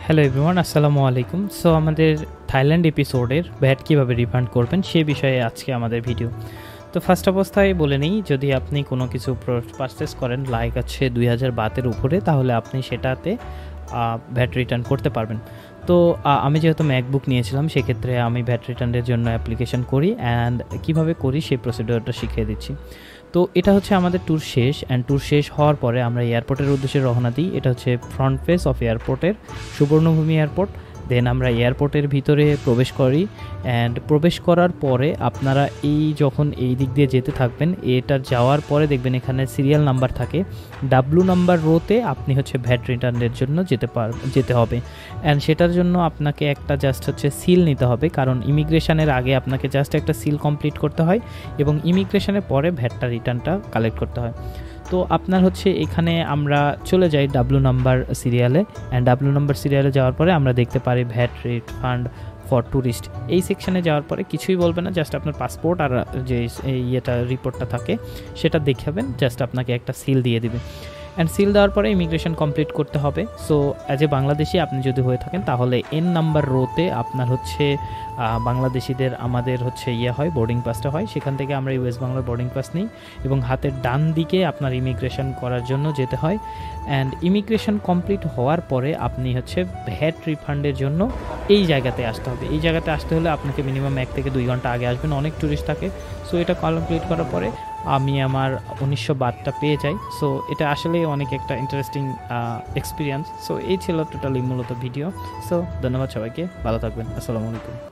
Hello everyone, আসসালামু আলাইকুম। So আমাদের থাইল্যান্ড এপিসোডের ভ্যাট কীভাবে রিফান্ড করবেন সে বিষয়ে আজকে আমাদের ভিডিও। তো ফার্স্ট অবস্থায় বলে নিই, যদি আপনি কোনো কিছু পারচেস করেন লাইক আছে 2000 বাতের উপরে, তাহলে আপনি সেটাতে ভ্যাট রিটার্ন করতে পারবেন। তো আমি যেহেতু ম্যাকবুক নিয়েছিলাম, সেক্ষেত্রে আমি ভ্যাট রিটার্নের জন্য অ্যাপ্লিকেশন করি অ্যান্ড কীভাবে করি সেই প্রসিডিওরটা শিখিয়ে দিচ্ছি। তো এটা হচ্ছে আমাদের ট্যুর শেষ, অ্যান্ড ট্যুর শেষ হওয়ার পরে আমরা এয়ারপোর্টের উদ্দেশ্যে রওনা দিই। এটা হচ্ছে ফ্রন্ট ফেস অফ এয়ারপোর্টের সুবর্ণভূমি এয়ারপোর্ট। দেন আমরা এয়ারপোর্টের ভিতরে প্রবেশ করি, অ্যান্ড প্রবেশ করার পরে আপনারা যখন এই দিক দিয়ে যেতে থাকবেন, এটা যাওয়ার পরে দেখবেন এখানে সিরিয়াল নাম্বার থাকে। ডাব্লু নাম্বার রোতে আপনি হচ্ছে ভ্যাট রিটার্নের জন্য যেতে হবে, অ্যান্ড সেটার জন্য আপনাকে একটা জাস্ট হচ্ছে সিল নিতে হবে, কারণ ইমিগ্রেশনের আগে আপনাকে জাস্ট একটা সিল কমপ্লিট করতে হয় এবং ইমিগ্রেশনের পরে ভ্যাটটা রিটার্নটা কালেক্ট করতে হয়। তো আপনার হচ্ছে এখানে আমরা চলে যাই ডাব্লু নাম্বার সিরিয়ালে, অ্যান্ড ডাব্লু নাম্বার সিরিয়ালে যাওয়ার পরে আমরা দেখতে পারি ভ্যাট রিফান্ড ফর ট্যুরিস্ট। এই সেকশনে যাওয়ার পরে কিছুই বলবে না, জাস্ট আপনার পাসপোর্ট আর যে রিপোর্টটা থাকে সেটা দেখাবেন, জাস্ট আপনাকে একটা সিল দিয়ে দিবে। অ্যান্ড সিল দেওয়ার পরে ইমিগ্রেশন কমপ্লিট করতে হবে। সো অ্যাজ এ বাংলাদেশি আপনি যদি হয়ে থাকেন, তাহলে এন নাম্বার রোতে আপনার হচ্ছে বাংলাদেশিদের আমাদের হচ্ছে হয় বোর্ডিং পাসটা হয়, সেখান থেকে আমরা ওয়েস্ট বাংলার বোর্ডিং পাস নিই এবং হাতের ডান দিকে আপনার ইমিগ্রেশন করার জন্য যেতে হয়। অ্যান্ড ইমিগ্রেশন কমপ্লিট হওয়ার পরে আপনি হচ্ছে ভ্যাট রিফান্ডের জন্য এই জায়গাতে আসতে হবে। এই জায়গাতে আসতে হলে আপনাকে মিনিমাম 1 থেকে 2 ঘন্টা আগে আসবেন, অনেক ট্যুরিস্ট থাকে। সো এটা কমপ্লিট করার পরে আমি আমার 1900 বাতটা পেয়ে যাই। সো এটা আসলে অনেক একটা ইন্টারেস্টিং এক্সপিরিয়েন্স। সো এই ছিল টোটালি মূলত ভিডিও। সো ধন্যবাদ সবাইকে, ভালো থাকবেন, আসসালামু আলাইকুম।